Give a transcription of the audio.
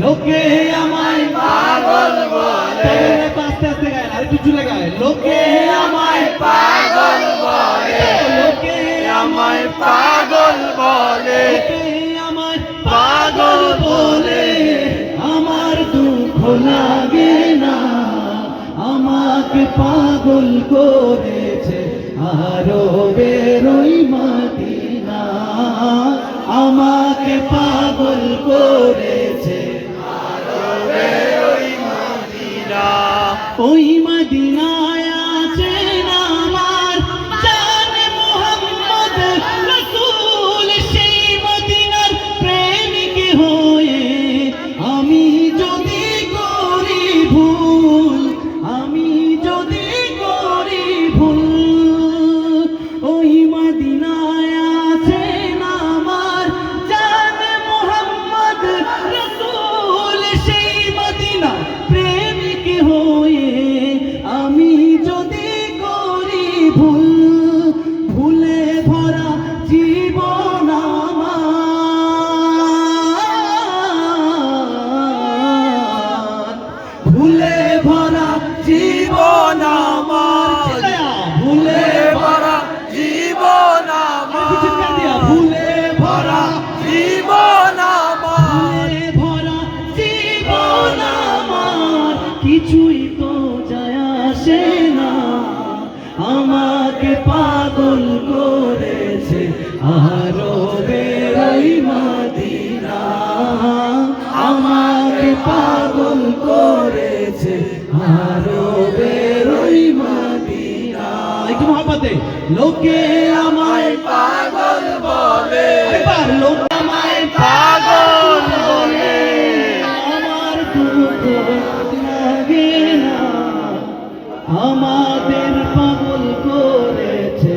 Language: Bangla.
লোকে আমায় পাগল বলে। আস্তে আস্তে গায়, আর একটু জুড়ে গায়। লোকে আমায় পাগল বলে, লোকে আমায় পাগল বলে, লোকে আমায় পাগল বলে। আমার দুঃখ লাগে না, আমাকে পাগল করেছে আরবের ওই মদিনা। আমাকে পাগল করেছে আরবের ওই মদিনা। ওই মদিনায় আছেন আমার জানে মুহাম্মদ রাসূল। সেই মদিনার প্রেমিক হয়ে আমি যদি করি ভুল, আমি যদি করি ভুল, ওই মদিনায় আছেন আমার জানে মুহাম্মদ রাসূল। সেই মদিনা প্রেমিক হয়ে আমি যদি করি ভুল, ভুলে ভরা জীবন আমার, ভুলে ভরা জীবন আমার, ভুলে ভরা জীবন আমার, ভুলে ভরা জীবন আমার, ভরা জীবন আমার। কিছুই তো যায় আসে না, আমাকে পাগল করেছে আরবের ওই মদিনা। আমাকে পাগল করেছে আরবের ওই মদিনা। একটু মহব্বতে। লোকে আমায় পাগল বলে, এবার লোকে আমায় পাগল বলে। আমার দুঃখ লাগে না, আমাদের পাগল করেছে